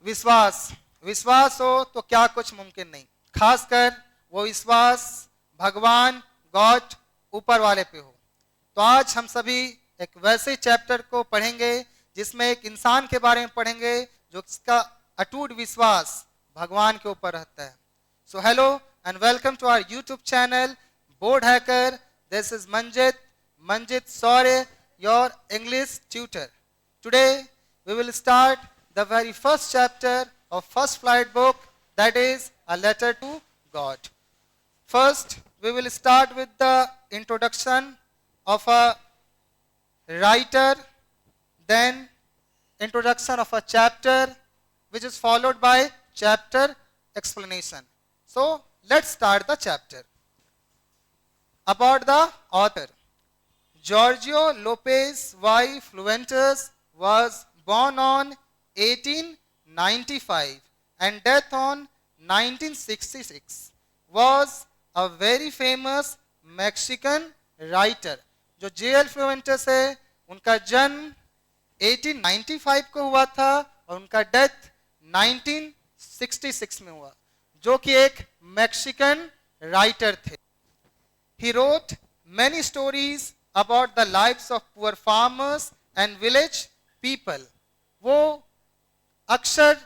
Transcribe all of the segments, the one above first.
विश्वास। विश्वास हो तो क्या कुछ मुमकिन नहीं, खासकर वो विश्वास भगवान गॉड ऊपर वाले पे हो। तो आज हम सभी एक वैसे चैप्टर को पढ़ेंगे जिसमें एक इंसान के बारे में पढ़ेंगे जो इसका अटूट विश्वास भगवान के ऊपर रहता है। So hello and welcome to our YouTube channel Board Hacker. This is Manjit Saurya, your English tutor. Today we will start the very first chapter of First Flight book, that is A Letter to God. First we will start with the introduction of a writer, then introduction of a chapter, which is followed by chapter explanation. So let's start the chapter. About the author. Giorgio Lopez y Fuentes was born on 1895 and death on 1966. Was a very famous Mexican writer. जो J.L. Fuentes है उनका जन्म 1895 को हुआ था और उनका death 1966 में हुआ, जो कि एक मैक्सिकन राइटर थे. He wrote many stories about the lives of poor farmers and village people. वो अक्सर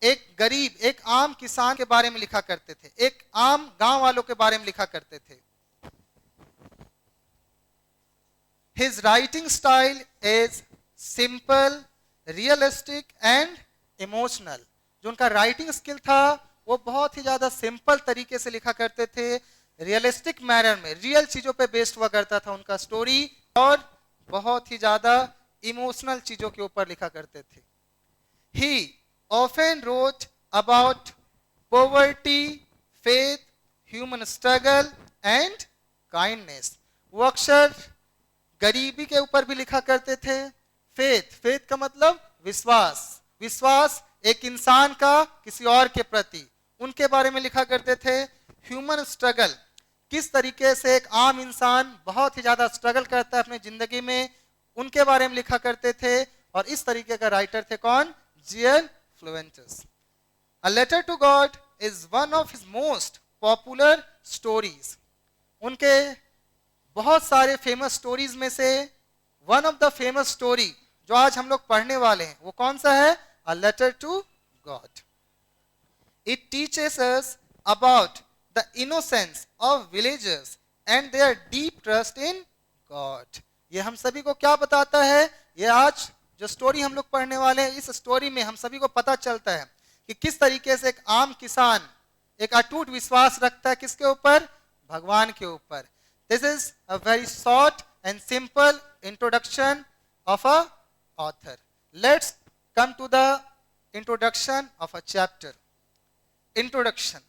एक गरीब, एक आम किसान के बारे में लिखा करते थे, एक आम गांव वालों के बारे में लिखा करते थे. His writing style is simple, realistic and emotional. जो उनका राइटिंग स्किल था वो बहुत ही ज्यादा सिंपल तरीके से लिखा करते थे, रियलिस्टिक मैनर में, रियल चीजों पे बेस्ड हुआ करता था उनका स्टोरी, और बहुत ही ज्यादा इमोशनल चीजों के ऊपर लिखा करते थे. He often wrote about poverty, faith, human struggle and kindness. वो अक्सर गरीबी के ऊपर भी लिखा करते थे. फेथ का मतलब विश्वास एक इंसान का किसी और के प्रति, उनके बारे में लिखा करते थे. ह्यूमन स्ट्रगल, किस तरीके से एक आम इंसान बहुत ही ज्यादा स्ट्रगल करता है अपनी जिंदगी में, उनके बारे में लिखा करते थे. और इस तरीके का राइटर थे कौन? J.L. Fuentes. A Letter to God is one of his most popular stories. उनके बहुत सारे फेमस स्टोरीज में से one of the famous story जो आज हम लोग पढ़ने वाले हैं वो कौन सा है? A Letter to God. It teaches us about the innocence of villagers and their deep trust in God. ये हम सभी को क्या बताता है? ये आज जो स्टोरी हम लोग पढ़ने वाले हैं, इस स्टोरी में हम सभी को पता चलता है कि किस तरीके से एक आम किसान एक अटूट विश्वास रखता है किसके ऊपर? भगवान के ऊपर. This is a very short and simple introduction of a author. Let's come to the introduction of a chapter. Introduction.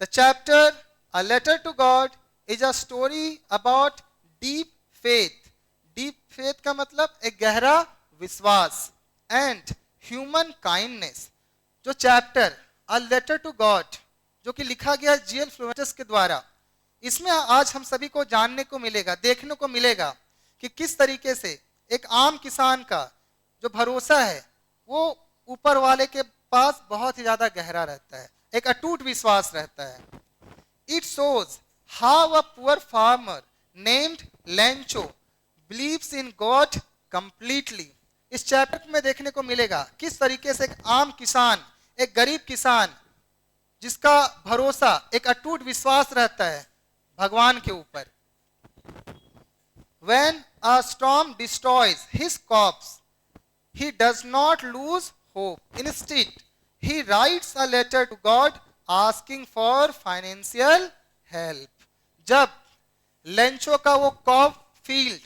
The chapter A Letter to God is a story about deep faith. Deep faith का मतलब एक गहरा विश्वास and human kindness. जो chapter A Letter to God जो कि लिखा गया J.L. Fuentes के द्वारा, इसमें आज हम सभी को जानने को मिलेगा, देखने को मिलेगा कि किस तरीके से एक आम किसान का जो भरोसा है वो ऊपर वाले के पास बहुत ही ज्यादा गहरा रहता है, एक अटूट विश्वास रहता है. It shows how a poor farmer named Lencho believes in God completely. इस चैप्टर में देखने को मिलेगा किस तरीके से एक आम किसान, एक गरीब किसान जिसका भरोसा, एक अटूट विश्वास रहता है भगवान के ऊपर. When a storm destroys his crops, he does not lose hope. Instead, he writes a letter to God asking for financial help. जब लेंचो का वो क्रॉप फील्ड,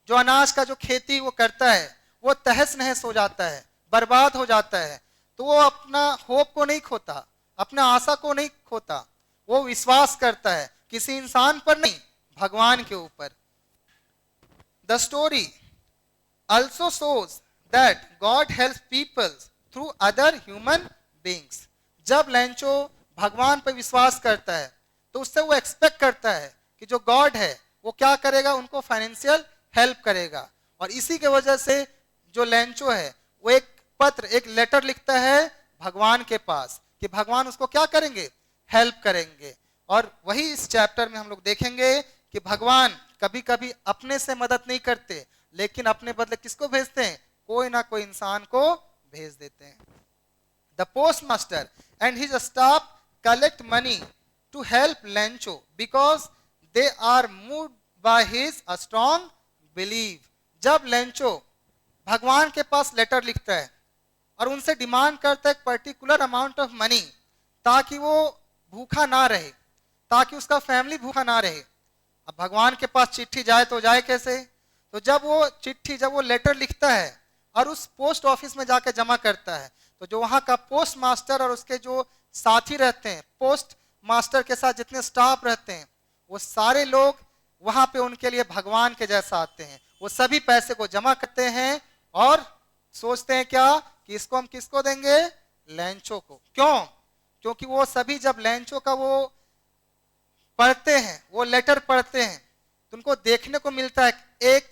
जो अनाज का जो खेती वो करता है, वो तहस नहस हो जाता है, बर्बाद हो जाता है, तो वो अपना होप को नहीं खोता, अपना आशा को नहीं खोता, वो विश्वास करता है किसी इंसान पर नहीं, भगवान के ऊपर. The story also shows that God helps people through other human beings. जब लेंचो भगवान पर विश्वास करता है तो उससे वो एक्सपेक्ट करता है कि जो गॉड है वो क्या करेगा, उनको फाइनेंशियल हेल्प करेगा. और इसी के वजह से जो लेंचो है वो एक पत्र, एक लेटर लिखता है भगवान के पास कि भगवान उसको क्या करेंगे, हेल्प करेंगे। और वही इस चैप्टर में हम लोग देखेंगे कि भगवान कभी कभी अपने से मदद नहीं करते, लेकिन अपने बदले किसको भेजते हैं, कोई ना कोई इंसान को भेज देते हैं। The postmaster and his staff collect money to help Lencho because they are moved by his strong believe. जब लेंचो भगवान के पास लेटर लिखता है और उनसे डिमांड करता है एक पर्टिकुलर अमाउंट ऑफ मनी ताकि वो भूखा ना रहे, ताकि उसका फैमिली भूखा ना रहे। अब भगवान के पास चिट्ठी जाए तो जाए कैसे, तो जब वो चिट्ठी, जब वो लेटर लिखता है और उस पोस्ट ऑफिस में जाके जमा करता है, तो जो वहां का पोस्ट मास्टर और उसके जो साथी रहते हैं, पोस्ट मास्टर के साथ जितने स्टाफ रहते हैं, वो सारे लोग वहां पे उनके लिए भगवान के जैसा आते हैं। वो सभी पैसे को जमा करते हैं और सोचते हैं क्या कि इसको हम किसको देंगे, लेंचो को। क्यों? क्योंकि वो सभी जब लेंचो का वो पढ़ते हैं, वो लेटर पढ़ते हैं, तो उनको देखने को मिलता है एक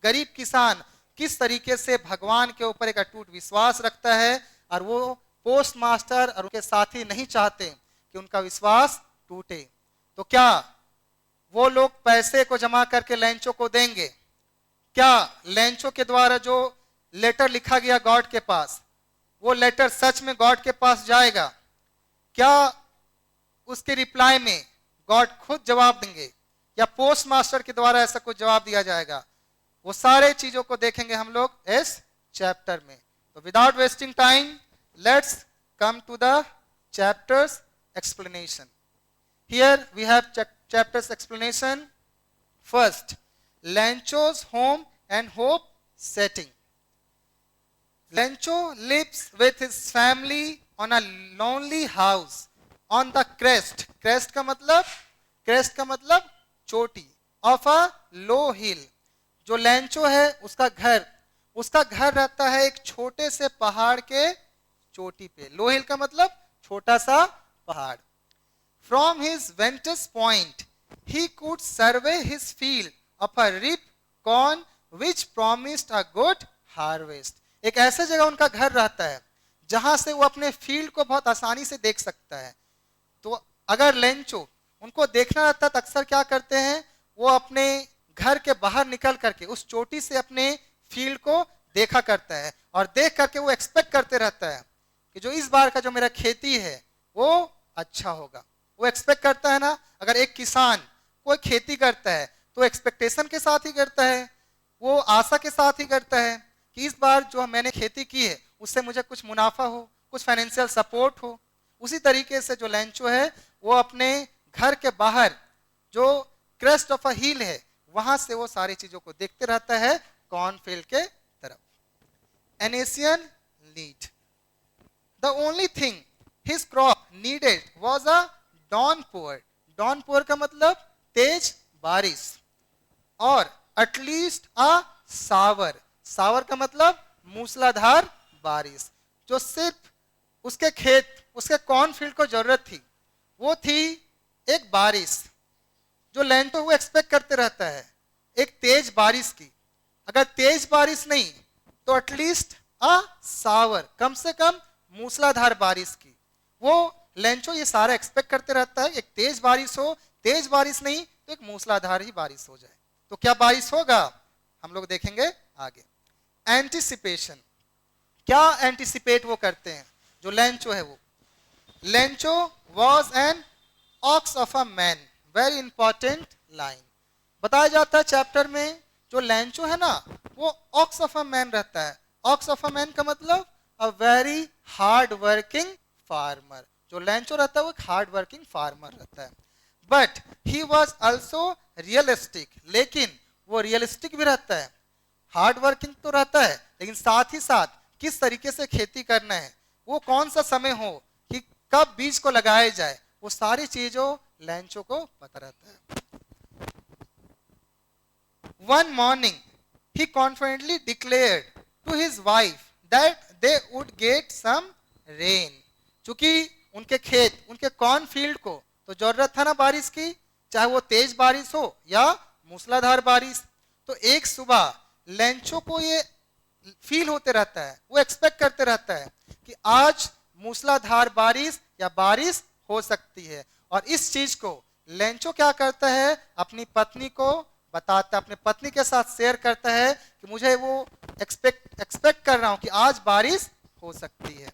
गरीब किसान किस तरीके से भगवान के ऊपर एक अटूट विश्वास रखता है, और वो पोस्ट मास्टर और उनके साथी नहीं चाहते कि उनका विश्वास टूटे। तो क्या वो लोग पैसे को जमा करके लेंचो को देंगे? क्या लेंचो के द्वारा जो लेटर लिखा गया गॉड के पास, वो लेटर सच में गॉड के पास जाएगा? क्या उसके रिप्लाई में गॉड खुद जवाब देंगे या पोस्ट मास्टर के द्वारा ऐसा कुछ जवाब दिया जाएगा? वो सारे चीजों को देखेंगे हम लोग इस चैप्टर में। तो without wasting time let's come to the chapter's explanation. Here we have chapter's explanation. First, Lencho's home and hope setting. Lencho lives with his family on a lonely house on the crest. Crest का मतलब चोटी of a low hill. जो Lencho है उसका घर रहता है एक छोटे से पहाड़ के चोटी पे। लो हिल का मतलब छोटा सा पहाड़। From his vantage point, he could survey his field of a rip corn which promised a good harvest. एक ऐसे जगह उनका घर रहता है जहां से वो अपने फील्ड को बहुत आसानी से देख सकता है। तो अगर लेंचो उनको देखना रहता है तो अक्सर क्या करते हैं, वो अपने घर के बाहर निकल करके उस चोटी से अपने फील्ड को देखा करता है, और देख करके वो एक्सपेक्ट करते रहता है कि जो इस बार का जो मेरा खेती है वो अच्छा होगा। वो एक्सपेक्ट करता है ना, अगर एक किसान कोई खेती करता है तो एक्सपेक्टेशन के साथ ही करता है, वो आशा के साथ ही करता है कि इस बार जो मैंने खेती की है उससे मुझे कुछ मुनाफा हो, कुछ फाइनेंशियल सपोर्ट हो। उसी तरीके से जो लेंचो है वो अपने घर के बाहर जो क्रेस्ट ऑफ अ हिल है वहां से वो सारी चीजों को देखते रहता है कॉर्नफील्ड के तरफ। एनेसियन need, the only thing his crop needed was a downpour. Downpour का मतलब तेज बारिश, और एटलीस्ट अ सावर। सावर का मतलब मूसलाधार बारिश। जो सिर्फ उसके खेत, उसके कॉर्नफील्ड को जरूरत थी वो थी एक बारिश। जो लेंटो वो एक्सपेक्ट करते रहता है एक तेज बारिश की, अगर तेज बारिश नहीं तो एटलीस्ट अ सावर, कम से कम मूसलाधार बारिश की। वो लेंचो ये सारा एक्सपेक्ट करते रहता है, एक तेज बारिश हो, तेज बारिश नहीं तो एक मूसलाधार ही बारिश हो जाए। तो क्या बारिश होगा हम लोग देखेंगे आगे। एंटिसिपेशन, क्या एंटिसिपेट वो करते हैं जो लेंचो है वो। Lencho was an ox of a man, very important line. बताया जाता है चैप्टर में जो लेंचो है ना वो ऑक्स ऑफ अ मैन रहता है। ऑक्स ऑफ अ मैन का मतलब a very hard working farmer. जो लेंचो रहता है वो एक हार्ड वर्किंग फार्मर रहता है। But he was also realistic, लेकिन वो रियलिस्टिक भी रहता है। हार्ड वर्किंग तो रहता है लेकिन साथ ही साथ किस तरीके से खेती करना है, वो कौन सा समय हो कि कब बीज को लगाया जाए, वो सारी चीजों लेंचो को पता रहता है। One morning he confidently declared to his wife that they would get some rain. चूंकि उनके खेत, उनके कॉर्नफील्ड को तो जरूरत था ना बारिश की, चाहे वो तेज बारिश हो या मूसलाधार बारिश। तो एक सुबह लेंचो को ये फील होते रहता है, वो एक्सपेक्ट करते रहता है कि आज मूसलाधार बारिश या बारिश हो सकती है। और इस चीज को लेंचो क्या करता है, अपनी पत्नी को बताता है, अपने पत्नी के साथ शेयर करता है कि मुझे वो एक्सपेक्ट कर रहा हूं कि आज बारिश हो सकती है।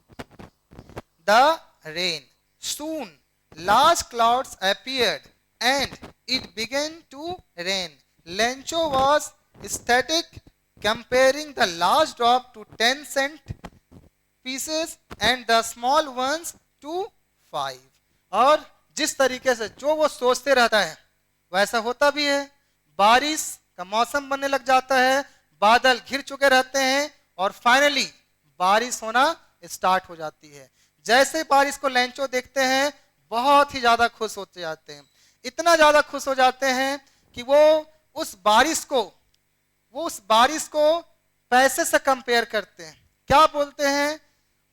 The rain soon large clouds appeared and it began to rain. Lencho was ecstatic, comparing the large drop to 10 cent pieces and the small ones to 5. और जिस तरीके से जो वो सोचते रहता है वैसा होता भी है। बारिश का मौसम बनने लग जाता है, बादल घिर चुके रहते हैं और फाइनली बारिश होना स्टार्ट हो जाती है। जैसे बारिश को लेंचो देखते हैं बहुत ही ज्यादा खुश होते जाते हैं, इतना ज्यादा खुश हो जाते हैं कि वो उस बारिश को पैसे से कंपेयर करते हैं। क्या बोलते हैं,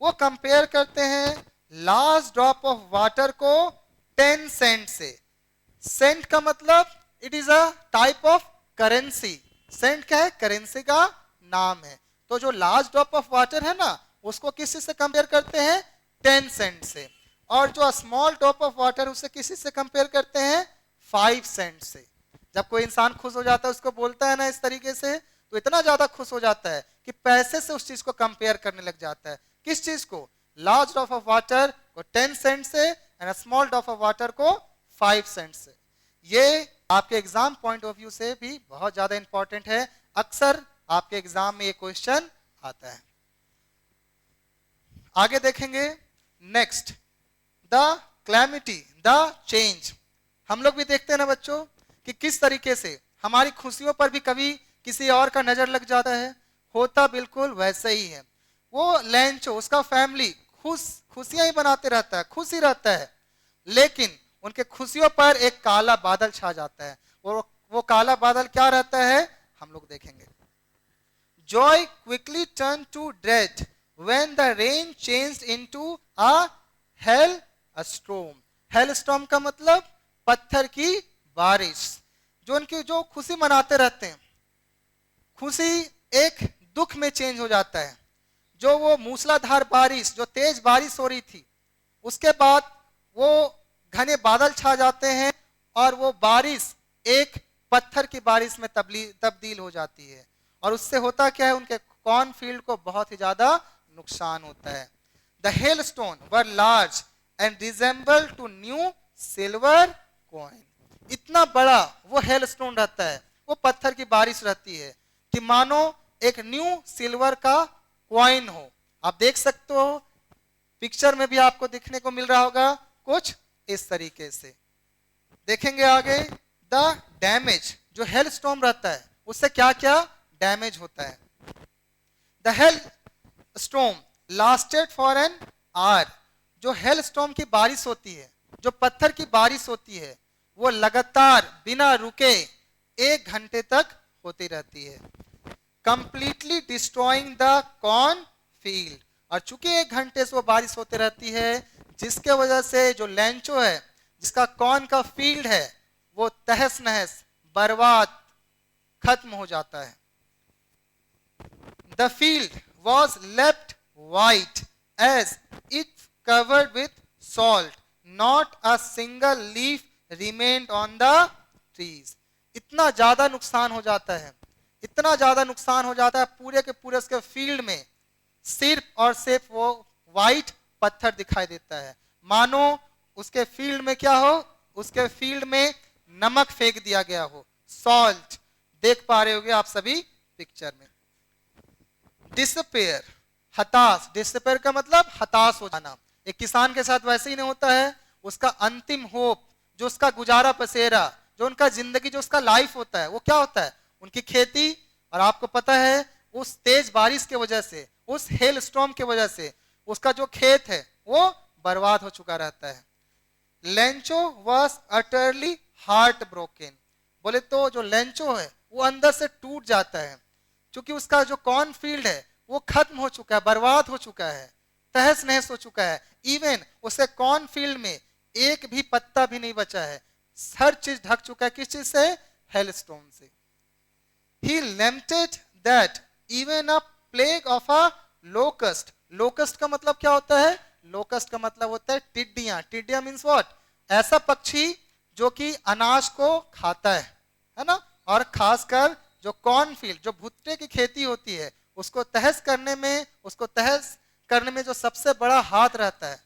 वो कंपेयर करते हैं लास्ट ड्रॉप ऑफ वाटर को 10 सेंट से। सेंट का मतलब it is a type of currency. Cent क्या है, करेंसी का नाम है। तो जो लास्ट ड्रॉप ऑफ वाटर है ना उसको किसी से कंपेयर करते हैं, 10 सेंट से। और जो स्मॉल ड्रॉप ऑफ वाटर उसे किसी से कंपेयर करते हैं, 5 सेंट से। जब कोई इंसान खुश हो जाता है उसको बोलता है ना इस तरीके से, तो इतना ज्यादा खुश हो जाता है कि पैसे से उस चीज को कंपेयर करने लग जाता है। किस चीज को, लार्ज ड्रॉप ऑफ वाटर को 10 सेंट से and small drop of water को 5 सेंट से। ये आपके एग्जाम पॉइंट ऑफ व्यू से भी बहुत ज्यादा इंपॉर्टेंट है। अक्सर आपके एग्जाम में ये क्वेश्चन आता है। आगे देखेंगे next, the calamity, the change. हम लोग भी देखते हैं ना बच्चों कि किस तरीके से हमारी खुशियों पर भी कभी किसी और का नजर लग जाता है। होता बिल्कुल वैसे ही है। वो लेंचो, उसका फैमिली खुशियां ही बनाते रहता है, खुश ही रहता है, लेकिन उनके खुशियों पर एक काला बादल छा जाता है। वो काला बादल क्या रहता है हम लोग देखेंगे। Joy quickly turned to dread when the rain changed into a hailstorm. Hailstorm का मतलब पत्थर की बारिश। जो उनकी जो खुशी मनाते रहते हैं, खुशी एक दुख में चेंज हो जाता है। जो वो मूसलाधार बारिश, जो तेज बारिश हो रही थी, उसके बाद वो घने बादल छा जाते हैं और वो बारिश एक पत्थर की बारिश में तब्दील हो जाती है। और उससे होता क्या है, उनके कॉर्न फील्ड को बहुत ही ज्यादा नुकसान होता है। The hailstone were large and resemble to new silver coin. इतना बड़ा वो हेलस्टोन रहता है, वो पत्थर की बारिश रहती है कि मानो एक न्यू सिल्वर का कॉइन हो। आप देख सकते हो पिक्चर में भी आपको दिखने को मिल रहा होगा कुछ इस तरीके से। देखेंगे आगे, द डैमेज, जो हेल स्टॉर्म रहता है उससे क्या क्या डैमेज होता है। The hell storm lasted for an hour. जो हेल स्टॉर्म की बारिश होती है, जो पत्थर की बारिश होती है, वो लगातार बिना रुके 1 घंटे तक होती रहती है, completely destroying the corn field. और चूंकि 1 घंटे से वो बारिश होती रहती है, जिसके वजह से जो लेंचो है, जिसका कॉर्न का फील्ड है, वो तहस नहस, बर्बाद, खत्म हो जाता है। The field was left white as it covered with salt, not a single leaf remained on the trees. इतना ज्यादा नुकसान हो जाता है, इतना ज्यादा नुकसान हो जाता है, पूरे के पूरे उसके फील्ड में सिर्फ और सिर्फ वो वाइट पत्थर दिखाई देता है, मानो उसके फील्ड में क्या हो, उसके फील्ड में नमक फेंक दिया गया हो, सॉल्ट। देख पा रहे होगे आप सभी पिक्चर में। डिसपेयर, हताश। डिसपेयर का मतलब हताश हो जाना। एक किसान के साथ वैसे ही नहीं होता है। उसका अंतिम होप, जो उसका गुजारा बसेरा, जो उनका जिंदगी, जो उसका लाइफ होता है, वो क्या होता है, उनकी खेती। और आपको पता है उस तेज बारिश के वजह से, उस हेल स्टॉर्म के वजह से उसका जो खेत है वो बर्बाद हो चुका रहता है। Lencho was utterly heart broken. बोले तो जो लेंचो है वो अंदर से टूट जाता है, क्योंकि उसका जो कॉर्न फील्ड है वो खत्म हो चुका है, बर्बाद हो चुका है, तहस नहस हो चुका है। इवन उसे कॉर्न फील्ड में एक भी पत्ता भी नहीं बचा है, हर चीज ढक चुका है। किस चीज से, हेलस्टोन से। He lamented that even a plague of a locust, locust का मतलब क्या होता है, लोकस्ट का मतलब होता है टिड्डियां। टिड्डियां मीन्स व्हाट? ऐसा पक्षी जो कि अनाज को खाता है ना। और खासकर जो कॉर्नफील्ड, जो भुट्टे की खेती होती है, उसको तहस करने में जो सबसे बड़ा हाथ रहता है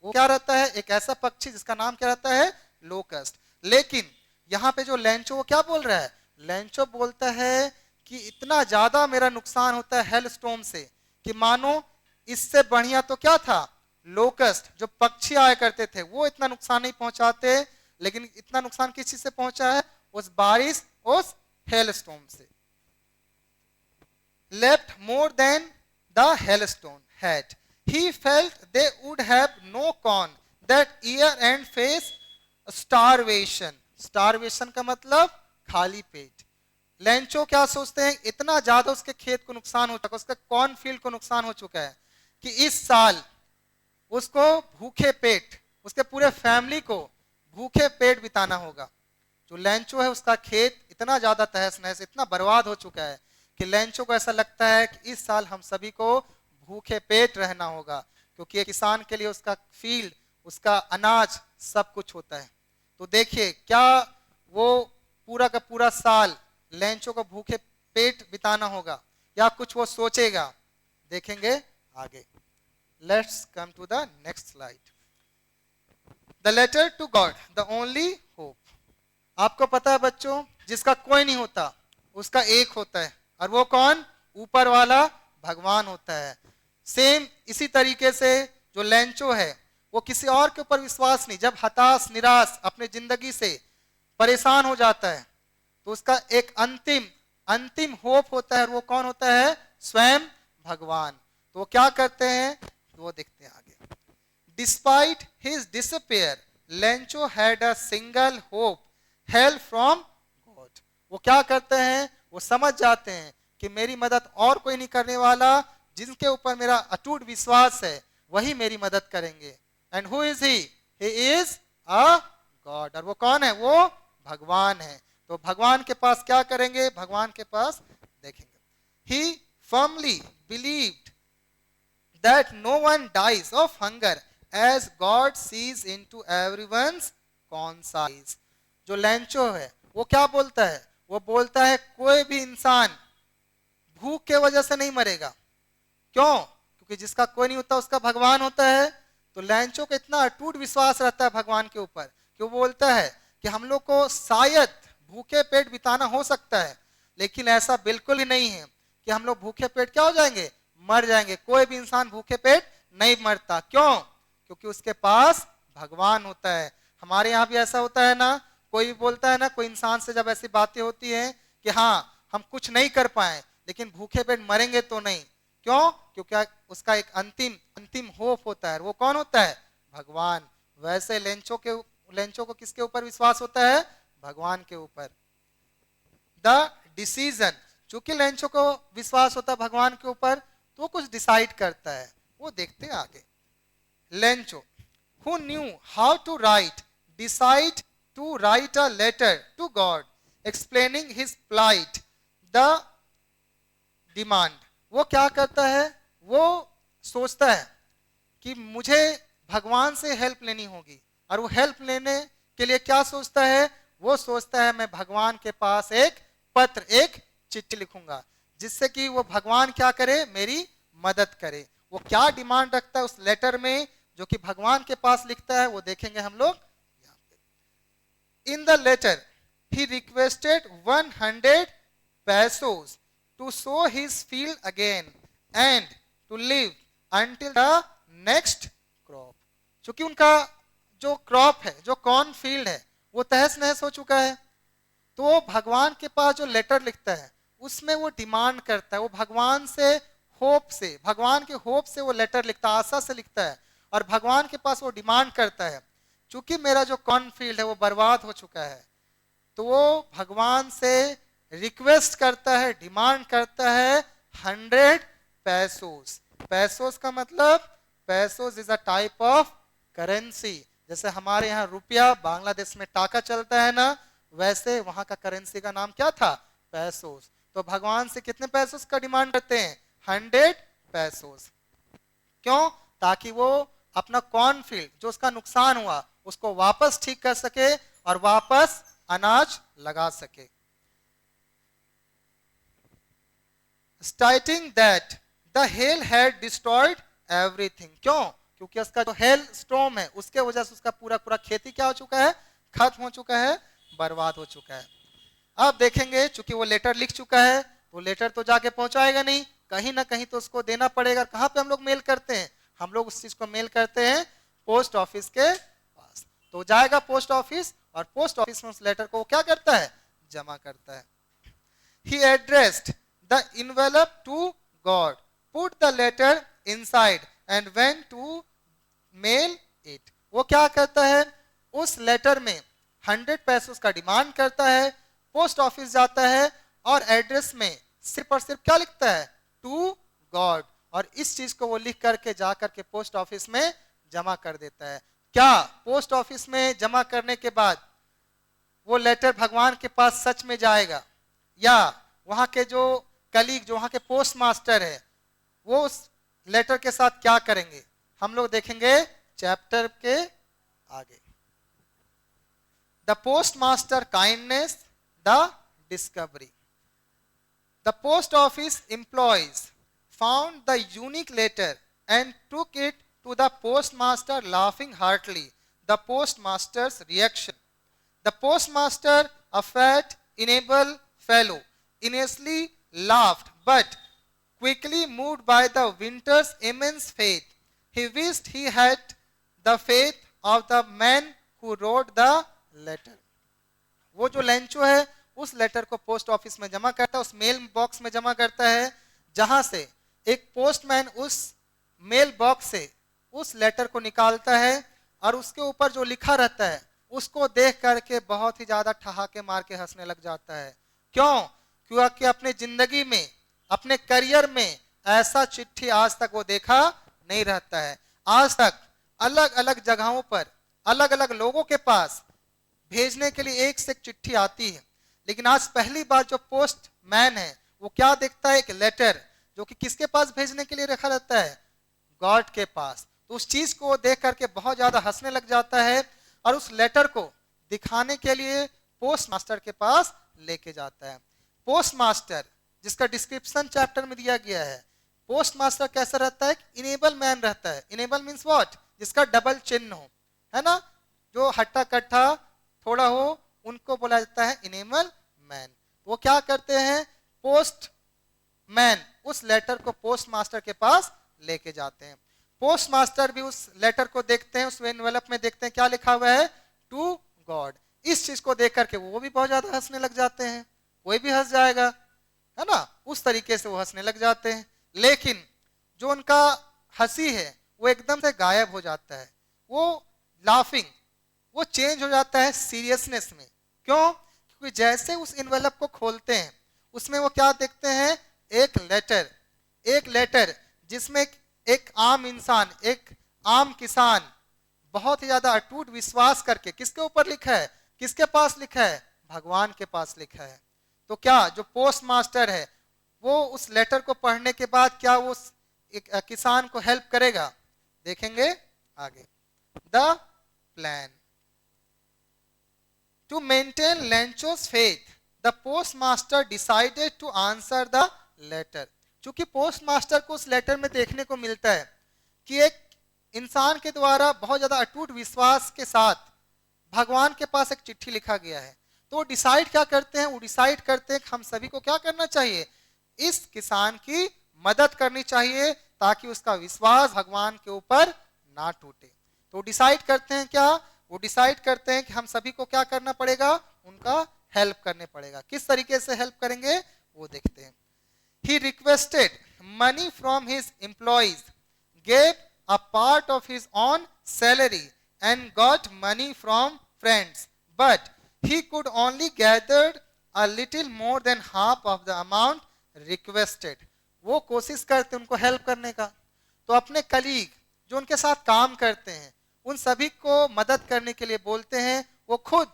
वो क्या रहता है? एक ऐसा पक्षी जिसका नाम क्या रहता है? लोकस्ट। लेकिन यहाँ पे जो लेंचो वो क्या बोल रहा है? लेंचो बोलता है कि इतना ज्यादा मेरा नुकसान होता है हेल स्टॉर्म से कि मानो इससे बढ़िया तो क्या था? लोकस्ट, जो पक्षी आया करते थे वो इतना नुकसान नहीं पहुंचाते, लेकिन इतना नुकसान किस चीज से पहुंचा है? उस बारिश, उस हेल स्टॉर्म से। Left more than the hailstone had. He felt they would have no corn that year and face starvation. Starvation का मतलब खाली पेट। लेंचो क्या सोचते हैं? इतना ज्यादा उसके खेत को नुकसान हो चुका, उसका कॉर्न फील्ड को नुकसान हो चुका है कि इस साल उसको भूखे पेट, उसके पूरे फैमिली को भूखे पेट बिताना होगा। जो लेंचो है उसका खेत इतना ज्यादा तहस नहस, इतना बर्बाद हो चुका है कि लेंचो को ऐसा लगता है कि इस साल हम सभी को भूखे पेट रहना होगा, क्योंकि किसान के लिए उसका फील्ड, उसका अनाज सब कुछ होता है। तो देखिए क्या वो पूरा का पूरा साल लेंचो को भूखे पेट बिताना होगा या कुछ वो सोचेगा? देखेंगे आगे। Let's come to the next slide. The letter to God, the only hope. आपको पता है बच्चों, जिसका कोई नहीं होता उसका एक होता है, और वो कौन? ऊपर वाला भगवान होता है। सेम इसी तरीके से जो लेंचो है वो किसी और के ऊपर विश्वास नहीं, जब हताश निराश अपने जिंदगी से परेशान हो जाता है तो उसका एक अंतिम होप होता है, और वो कौन होता है? स्वयं भगवान। तो वो क्या करते हैं तो वो देखते हैं आगे। Despite his disappear Lencho had a single hope, help from God. वो क्या करते हैं? वो समझ जाते हैं कि मेरी मदद और कोई नहीं करने वाला, जिनके ऊपर मेरा अटूट विश्वास है वही मेरी मदद करेंगे। And who is he? He is a God. और वो कौन है? वो भगवान है। तो भगवान के पास क्या करेंगे? भगवान के पास देखेंगे। He firmly believed that no one dies of hunger as God sees into everyone's conscience. जो लेंचो है वो क्या बोलता है? वो बोलता है कोई भी इंसान भूख के वजह से नहीं मरेगा। क्यों? क्योंकि जिसका कोई नहीं होता उसका भगवान होता है। तो लेंचो को इतना अटूट विश्वास रहता है भगवान के ऊपर कि वो बोलता है कि हम लोग को शायद भूखे पेट बिताना हो सकता है, लेकिन ऐसा बिल्कुल ही नहीं है कि हम लोग भूखे पेट क्या हो जाएंगे? मर जाएंगे। कोई भी इंसान भूखे पेट नहीं मरता। क्यों? क्योंकि उसके पास भगवान होता है। हमारे यहाँ भी ऐसा होता है ना, कोई भी बोलता है ना, कोई इंसान से जब ऐसी बातें होती हैं कि हाँ हम कुछ नहीं कर पाए लेकिन भूखे पेट मरेंगे तो नहीं। क्यों? क्योंकि उसका एक अंतिम होप होता है। वो कौन होता है? भगवान। वैसे लेंचो को किसके ऊपर विश्वास होता है? भगवान के ऊपर। द डिसीजन, चूंकि लेंचो को विश्वास होता है भगवान के ऊपर तो वो कुछ डिसाइड करता है। वो देखते हैं आगे। Lencho who knew how to write decide to write a letter to God explaining his plight, the demand। वो क्या करता है? वो सोचता है कि मुझे भगवान से हेल्प लेनी होगी, और वो हेल्प लेने के लिए क्या सोचता है? वो सोचता है मैं भगवान के पास एक पत्र, एक चिट्ठी लिखूंगा जिससे कि वो भगवान क्या करे? मेरी मदद करे। वो क्या डिमांड रखता है उस लेटर में जो कि भगवान के पास लिखता है? वो देखेंगे हम लोग यहाँ पे। In the letter he requested 100 pesos to sow his field again and to live until the next crop। क्योंकि उनका जो क्रॉप है, जो कॉर्न फील्ड है, वो तहस नहस हो चुका है। तो वो भगवान के पास जो लेटर लिखता है उसमें वो डिमांड करता है, वो भगवान से होप से, भगवान के होप से वो लेटर लिखता है, आशा से लिखता है, और भगवान के पास वो डिमांड करता है क्योंकि मेरा जो कॉर्न फील्ड है वो बर्बाद हो चुका है। तो वो भगवान से रिक्वेस्ट करता है, डिमांड करता है 100 पैसोस। पैसोस का मतलब, pesos is a type of currency. जैसे हमारे यहाँ रुपया, बांग्लादेश में टाका चलता है ना, वैसे वहां का करेंसी का नाम क्या था? पैसोस। तो भगवान से कितने पैसोस का डिमांड करते हैं? 100 पैसोस। क्यों? ताकि वो अपना कॉर्नफील्ड जो उसका नुकसान हुआ उसको वापस ठीक कर सके और वापस अनाज लगा सके। Stating that the hail had destroyed everything। क्यों? क्योंकि उसका जो हेल स्टॉर्म है उसके वजह से उसका पूरा पूरा खेती क्या हो चुका है, खत्म हो चुका है, बर्बाद हो चुका है। अब देखेंगे चूंकि वो लेटर लिख चुका है तो लेटर तो जाके पहुंचाएगा नहीं, कहीं ना कहीं तो उसको देना पड़ेगा। कहाँ पे हम लोग मेल करते हैं, हम लोग उस चीज को मेल करते हैं पोस्ट ऑफिस के पास। तो जाएगा पोस्ट ऑफिस और पोस्ट ऑफिस में उस लेटर को क्या करता है, जमा करता है। He addressed the envelope to God, put the letter inside and went to mail it। वो क्या करता है, उस लेटर में 100 पैसे का डिमांड करता है, पोस्ट ऑफिस जाता है और एड्रेस में सिर्फ और सिर्फ क्या लिखता है, टू गॉड, और इस चीज को वो लिख करके जा करके पोस्ट ऑफिस में जमा कर देता है। क्या पोस्ट ऑफिस में जमा करने के बाद वो लेटर भगवान के पास सच में जाएगा, या वहां के जो कलीग जो वहां के पोस्ट मास्टर है वो उस लेटर के साथ क्या करेंगे, हम लोग देखेंगे चैप्टर के आगे। The postmaster kindness, the discovery. The post office employees found the unique letter and took it to the postmaster laughing heartily. The postmaster's reaction. The postmaster, a fat, amiable fellow, initially laughed, but quickly moved by the winter's immense faith, he wished he had the faith of the man who wrote the letter। वो जो Lencho है उस letter को post office में जमा करता है, उस मेल बॉक्स में जमा करता है, जहां से एक पोस्टमैन उस मेल बॉक्स से उस लेटर को निकालता है और उसके ऊपर जो लिखा रहता है उसको देख करके बहुत ही ज्यादा ठहाके मार के हंसने लग जाता है। क्यों? क्योंकि अपने जिंदगी में, अपने करियर में ऐसा चिट्ठी आज तक वो देखा नहीं रहता है। आज तक अलग अलग जगहों पर अलग अलग लोगों के पास भेजने के लिए एक से एक चिट्ठी आती है, लेकिन आज पहली बार जो पोस्ट मैन है वो क्या देखता है, एक लेटर जो कि किसके पास भेजने के लिए रखा रहता है, गॉड के पास। तो उस चीज को देख करके बहुत ज्यादा हंसने लग जाता है और उस लेटर को दिखाने के लिए पोस्ट मास्टर के पास लेके जाता है। पोस्ट मास्टर जिसका डिस्क्रिप्शन चैप्टर में दिया गया है, पोस्ट मास्टर कैसा रहता है, इनेबल मैन रहता है। इनेबल मींस व्हाट, जिसका डबल चिन्ह हो, है ना, जो हट्टा कट्टा थोड़ा हो उनको बोला जाता है इनेबल मैन। वो क्या करते हैं, पोस्ट मैन उस लेटर को पोस्ट मास्टर के पास लेके जाते हैं। पोस्ट मास्टर भी उस लेटर को देखते हैं, उस एनवेलप में देखते हैं क्या लिखा हुआ है, टू गॉड। इस चीज को देख करके वो भी बहुत ज्यादा हंसने लग जाते हैं, कोई भी हंस जाएगा, है ना, उस तरीके से वो हंसने लग जाते हैं। लेकिन जो उनका हंसी है वो एकदम से गायब हो जाता है, वो लाफिंग वो चेंज हो जाता है सीरियसनेस में। क्यों? क्योंकि जैसे उस एनवेलप को खोलते हैं उसमें वो क्या देखते हैं, एक लेटर जिसमें एक आम इंसान, एक आम किसान बहुत ही ज्यादा अटूट विश्वास करके किसके ऊपर लिखा है, किसके पास लिखा है, भगवान के पास लिखा है। तो क्या जो पोस्ट मास्टर है वो उस लेटर को पढ़ने के बाद क्या वो एक किसान को हेल्प करेगा, देखेंगे आगे। The plan to maintain Lencho's faith, the postmaster decided to answer the letter. चूंकि पोस्ट मास्टर को उस लेटर में देखने को मिलता है कि एक इंसान के द्वारा बहुत ज्यादा अटूट विश्वास के साथ भगवान के पास एक चिट्ठी लिखा गया है, तो डिसाइड क्या करते हैं, वो डिसाइड करते हैं कि हम सभी को क्या करना चाहिए, इस किसान की मदद करनी चाहिए ताकि उसका विश्वास भगवान के ऊपर ना टूटे। तो डिसाइड करते हैं क्या, वो डिसाइड करते हैं कि हम सभी को क्या करना पड़ेगा, उनका हेल्प करने पड़ेगा। किस तरीके से हेल्प करेंगे वो देखते हैं। He requested money from his employees, gave a part of his own salary and got money from friends, but he could only gather a little more than half of the amount requested। वो कोशिश करते उनको help करने का, तो अपने colleague जो उनके साथ काम करते हैं उन सभी को मदद करने के लिए बोलते हैं। वो खुद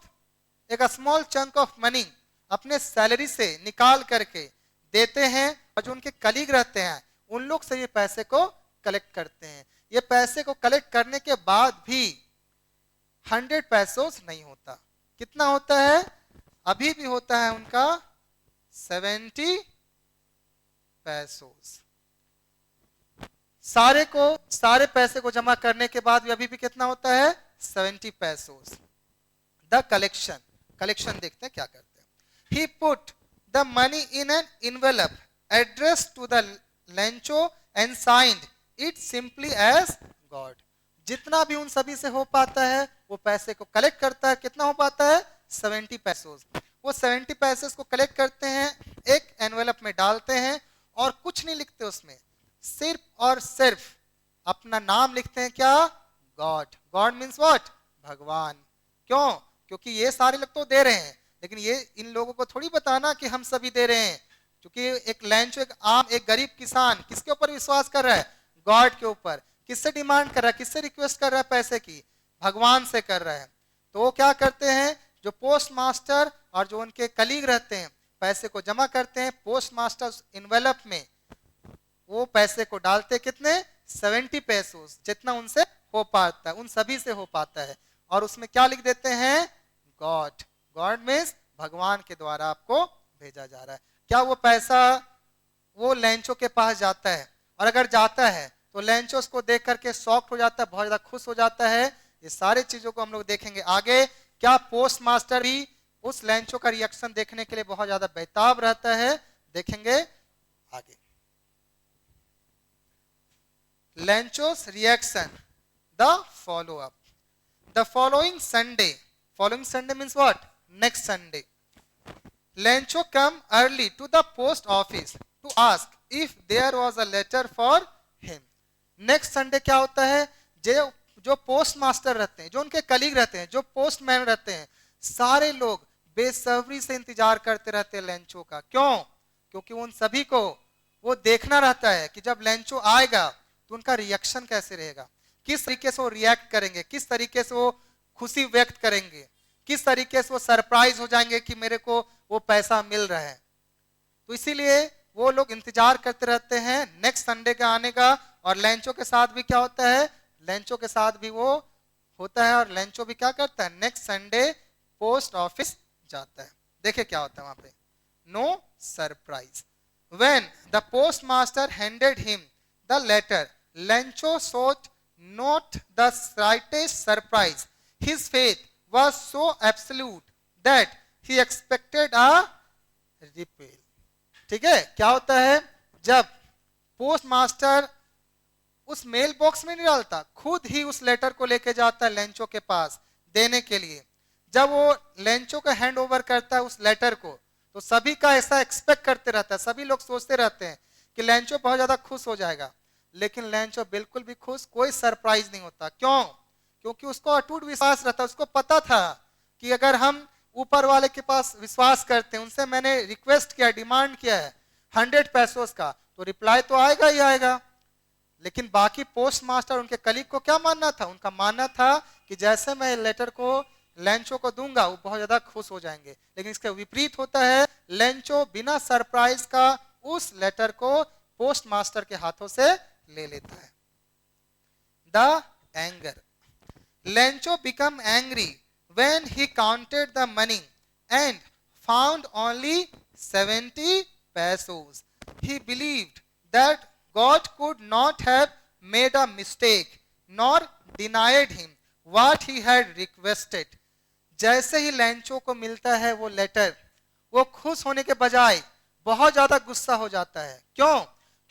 एक स्मॉल चंक ऑफ मनी अपने सैलरी से निकाल करके देते हैं और जो उनके कलीग रहते हैं उन लोग से ये पैसे को कलेक्ट करते हैं। ये पैसे को कलेक्ट करने के बाद भी 100 पैसोस नहीं होता। कितना होता है? अभी भी होता है उनका 70 पैसोस। सारे पैसे को जमा करने के बाद भी अभी भी कितना होता है? 70 पैसोस। द कलेक्शन देखते हैं क्या करते हैं। He put the money in an envelope addressed to the Lencho and signed it simply as God. जितना भी उन सभी से हो पाता है वो पैसे को कलेक्ट करता है। कितना हो पाता है? 70 पैसोस। वो 70 पैसेस को कलेक्ट करते हैं, एक एनवेलप में डालते हैं और कुछ नहीं लिखते उसमें, सिर्फ और सिर्फ अपना नाम लिखते हैं। क्या? गॉड। God means what? भगवान। क्यों? क्योंकि ये सारे लोग तो दे रहे हैं, लेकिन ये इन लोगों को थोड़ी बताना कि हम सभी दे रहे हैं। क्योंकि एक लेंचो, एक गरीब किसान किसके ऊपर विश्वास कर रहा है? गॉड के ऊपर। किससे डिमांड कर रहा है? किससे रिक्वेस्ट कर रहा है पैसे की? भगवान से कर रहा है। तो वो क्या करते हैं, जो पोस्ट मास्टर और जो उनके कलीग रहते हैं पैसे को जमा करते हैं पोस्ट मास्टर इनवेलप में, वो पैसे को डालते कितने? 70 पैसोस, जितना उनसे हो पाता है, उन सभी से हो पाता है। और उसमें क्या लिख देते हैं? गॉड। गॉड मीन्स भगवान के द्वारा आपको भेजा जा रहा है। क्या वो पैसा वो लेंचो के पास जाता है? और अगर जाता है तो लेंचो उसको देख करके शॉक्ड हो जाता है, बहुत ज्यादा खुश हो जाता है। ये सारे चीजों को हम लोग देखेंगे आगे। क्या पोस्ट मास्टर भी उस लेंचो का रिएक्शन देखने के लिए बहुत ज्यादा बेताब रहता है? देखेंगे आगे। Lencho's reaction, the follow up. The following Sunday means what? Next Sunday. Lencho come early to the post office to ask if there was a letter for him. Next Sunday क्या होता है? जो पोस्ट मास्टर रहते हैं, जो उनके colleague रहते हैं, जो पोस्टमैन रहते हैं, सारे लोग बेसब्री से इंतजार करते रहते हैं लेंचो का। क्यों? क्योंकि उन सभी को वो देखना रहता है कि जब लेंचो आएगा तो उनका रिएक्शन कैसे रहेगा, किस तरीके से वो रिएक्ट करेंगे, किस तरीके से वो खुशी व्यक्त करेंगे, किस तरीके से वो सरप्राइज हो जाएंगे कि मेरे को वो पैसा मिल रहा है। तो इसीलिए वो लोग इंतजार करते रहते हैं नेक्स्ट संडे का आने का। और लेंचो के साथ भी क्या होता है? लेंचो के साथ भी वो होता है और लेंचो भी क्या करता है? नेक्स्ट संडे पोस्ट ऑफिस जाता है। देखिए क्या होता है वहां पे। No surprise. When the postmaster handed him the letter, Lencho showed not the slightest surprise. His faith was so absolute that he expected a repel. ठीक है? क्या होता है? जब पोस्ट मास्टर उस मेल बॉक्स में नहीं डालता, खुद ही उस लेटर को लेके जाता है लेंचो के पास देने के लिए। जब वो लेंचो का हैंड ओवर करता है उस लेटर को, तो सभी का ऐसा एक्सपेक्ट करते रहता है, सभी लोग सोचते रहते हैं कि लेंचो बहुत ज्यादा खुश हो जाएगा। लेकिन लेंचो बिल्कुल भी खुश, कोई सरप्राइज नहीं होता। क्यों? क्योंकि उसको अटूट विश्वास रहता है। उसको पता था कि अगर हम ऊपर वाले के पास विश्वास करते हैं, उनसे मैंने रिक्वेस्ट किया, डिमांड किया है 100 पैसोस का, तो रिप्लाई तो आएगा ही आएगा। लेकिन बाकी पोस्ट मास्टर उनके कलीग को क्या मानना था? उनका मानना था कि जैसे मैं लेटर को लेंचो को दूंगा वो बहुत ज्यादा खुश हो जाएंगे। लेकिन इसके विपरीत होता है, लेंचो बिना सरप्राइज का उस लेटर को पोस्ट मास्टर के हाथों से ले लेता है। The anger. Lencho become angry when he counted the money and found only 70 pesos. He believed that God could not have made a mistake nor denied him what he had requested. जैसे ही Lencho को मिलता है वो letter, वो खुश होने के बजाय बहुत ज्यादा गुस्सा हो जाता है। क्यों?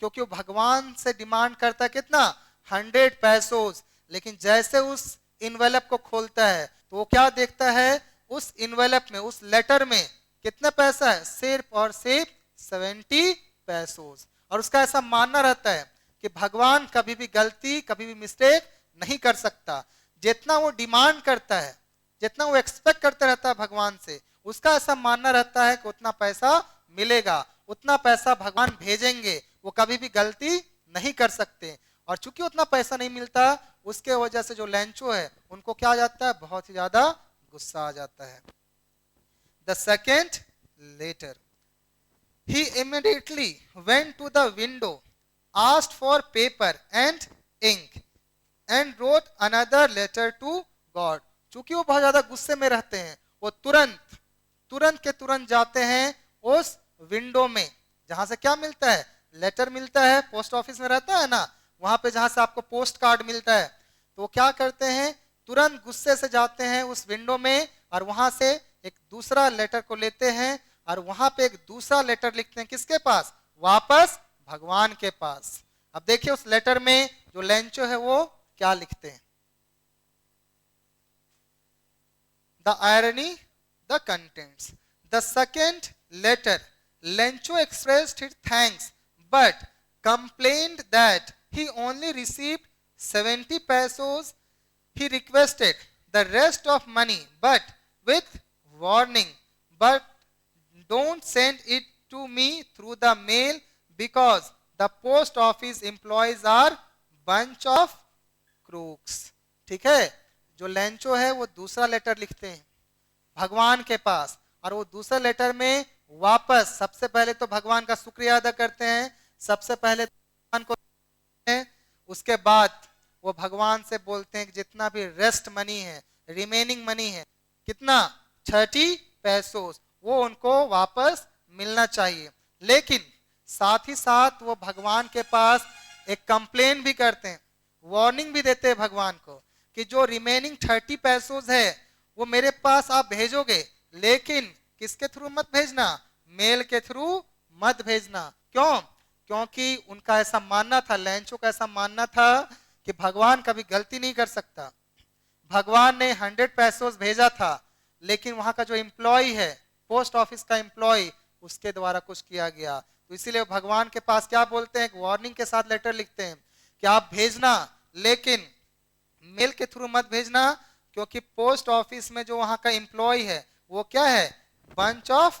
क्योंकि वो भगवान से डिमांड करता है कितना? 100 पैसोस। लेकिन जैसे उस इनवेलप को खोलता है तो वो क्या देखता है? उस इनवेलप में, उस लेटर में कितना पैसा है? सिर्फ और सिर्फ 70 पैसोस। और उसका ऐसा मानना रहता है कि भगवान कभी भी गलती, कभी भी मिस्टेक नहीं कर सकता। जितना वो डिमांड करता है, जितना वो एक्सपेक्ट करता रहता है भगवान से, उसका ऐसा मानना रहता है कि उतना पैसा मिलेगा, उतना पैसा भगवान भेजेंगे, वो कभी भी गलती नहीं कर सकते। और चूंकि उतना पैसा नहीं मिलता, उसके वजह से जो लेंचो है उनको क्या आ जाता है? बहुत ही ज्यादा गुस्सा आ जाता है। The second letter, he immediately went to the window, asked for paper and ink, and wrote another letter to God. चूंकि वो बहुत ज्यादा गुस्से में रहते हैं, वो तुरंत जाते हैं उस विंडो में जहां से क्या मिलता है, लेटर मिलता है, पोस्ट ऑफिस में रहता है ना, वहां पे जहां से आपको पोस्ट कार्ड मिलता है, तो वो क्या करते हैं, तुरंत गुस्से से जाते हैं उस विंडो में और वहां से एक दूसरा लेटर को लेते हैं और वहां पे एक दूसरा लेटर लिखते हैं, किसके पास, वापस भगवान के पास। अब देखिए उस लेटर में जो लेंचो है वो क्या लिखते हैं। The irony, the contents. The second letter, Lencho expressed his thanks but complained that he only received 70 pesos. He requested the rest of money but with warning, but don't send it to me through the mail because the post office employees are bunch of crooks. ठीक है, जो Lencho है वो दूसरा letter लिखते हैं भगवान के पास और वो दूसरे लेटर में वापस सबसे पहले तो भगवान का शुक्रिया अदा करते हैं, सबसे पहले भगवान को, उसके बाद वो भगवान से बोलते हैं कि जितना भी रेस्ट मनी है, रिमेनिंग मनी है, कितना 30 पैसों, वो उनको वापस मिलना चाहिए। लेकिन साथ ही साथ वो भगवान के पास एक कंप्लेन भी करते हैं, वार्निंग भी देते हैं भगवान को कि जो रिमेनिंग 30 पैसों है वो मेरे पास आप भेजोगे, लेकिन किसके थ्रू मत भेजना, मेल के थ्रू मत भेजना। क्यों? क्योंकि उनका ऐसा मानना था, लेंचो का ऐसा मानना था कि भगवान कभी गलती नहीं कर सकता। भगवान ने 100 पैसों भेजा था, लेकिन वहां का जो एम्प्लॉय है, पोस्ट ऑफिस का एम्प्लॉय, उसके द्वारा कुछ किया गया। तो इसीलिए भगवान के पास क्या बोलते हैं, वार्निंग के साथ लेटर लिखते हैं कि आप भेजना, लेकिन मेल के थ्रू मत भेजना, क्योंकि पोस्ट ऑफिस में जो वहां का एम्प्लॉय है वो क्या है, बंच ऑफ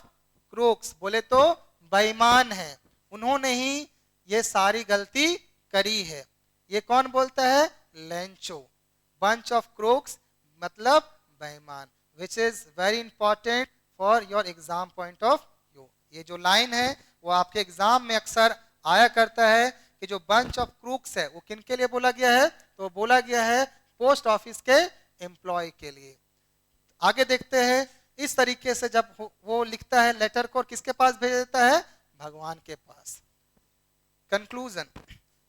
क्रूक्स, बोले तो बेईमान है, उन्होंने ही ये सारी गलती करी है। ये कौन बोलता है, लेंचो। बंच ऑफ क्रूक्स मतलब बेईमान, which is very important for your exam point of view. ये जो लाइन है वो आपके एग्जाम में अक्सर आया करता है कि जो बंच ऑफ क्रूक्स है वो किन के लिए बोला गया है, तो बोला गया है पोस्ट ऑफिस के एम्प्लॉय के लिए। आगे देखते हैं, इस तरीके से जब वो लिखता है लेटर को, किसके पास भेज देता है, भगवान के पास। Conclusion,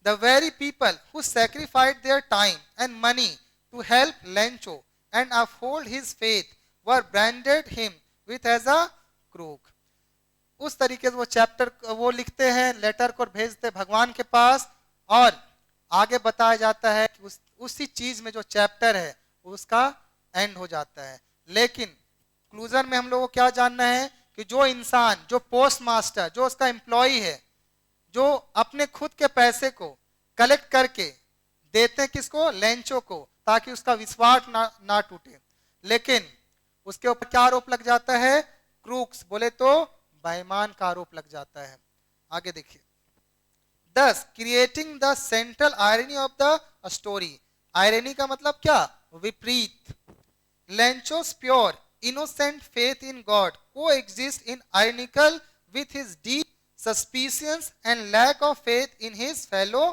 the very people who sacrificed their time and money to help Lencho and uphold his faith were branded him with as a crook. उस तरीके से वो चैप्टर वो लिखते हैं, लेटर को भेजते भगवान के पास, और आगे बताया जाता है कि उसी चीज में जो चैप्टर है उसका एंड हो जाता है। लेकिन कंक्लूजन में हम लोगों को क्या जानना है कि जो इंसान, जो पोस्ट मास्टर, जो उसका एम्प्लॉय है, जो अपने खुद के पैसे को कलेक्ट करके देते हैं किसको, लेंचो को, ताकि उसका विश्वास ना टूटे, लेकिन उसके ऊपर क्या आरोप लग जाता है, क्रूक्स, बोले तो बेईमान का आरोप लग जाता है। आगे देखिए, Thus creating the central irony of the story. Irony का मतलब क्या, विपरीत। Lencho's pure innocent faith in God coexists in ironical with his deep suspicions and lack of faith in his fellow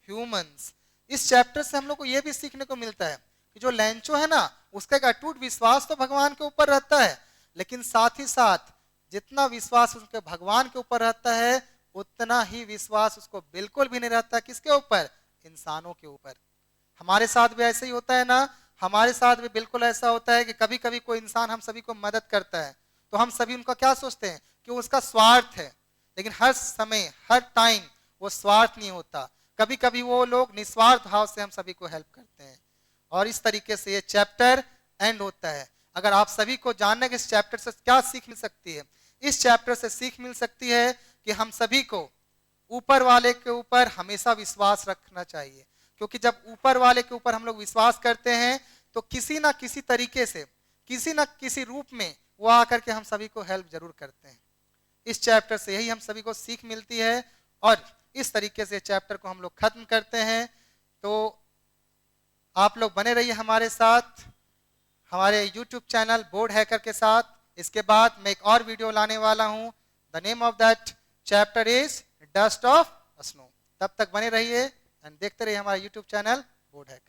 humans. इस चैप्टर से हम लोग को यह भी सीखने को मिलता है कि जो लेंचो है ना, उसका एक अटूट विश्वास तो भगवान के ऊपर रहता है, लेकिन साथ ही साथ जितना विश्वास उसके भगवान के ऊपर रहता है उतना ही विश्वास उसको बिल्कुल भी नहीं रहता किसके ऊपर, इंसानों के ऊपर। हमारे साथ भी ऐसे ही होता है ना, हमारे साथ भी बिल्कुल ऐसा होता है कि कभी कभी कोई इंसान हम सभी को मदद करता है तो हम सभी उनका क्या सोचते हैं कि उसका स्वार्थ है, लेकिन हर समय हर टाइम वो स्वार्थ नहीं होता। कभी कभी वो लोग निस्वार्थ भाव से हम सभी को हेल्प करते हैं। और इस तरीके से ये चैप्टर एंड होता है। अगर आप सभी को जानने के इस चैप्टर से क्या सीख मिल सकती है, इस चैप्टर से सीख मिल सकती है कि हम सभी को ऊपर वाले के ऊपर हमेशा विश्वास रखना चाहिए, क्योंकि जब ऊपर वाले के ऊपर हम लोग विश्वास करते हैं तो किसी ना किसी तरीके से, किसी ना किसी रूप में वो आकर के हम सभी को हेल्प जरूर करते हैं। इस चैप्टर से यही हम सभी को सीख मिलती है और इस तरीके से चैप्टर को हम लोग खत्म करते हैं। तो आप लोग बने रहिए हमारे साथ, हमारे YouTube चैनल बोर्ड हैकर के साथ। इसके बाद मैं एक और वीडियो लाने वाला हूं। The name of that chapter is dust of snow. तब तक बने रहिए एंड देखते रहिए हमारा YouTube चैनल बोर्ड हैकर।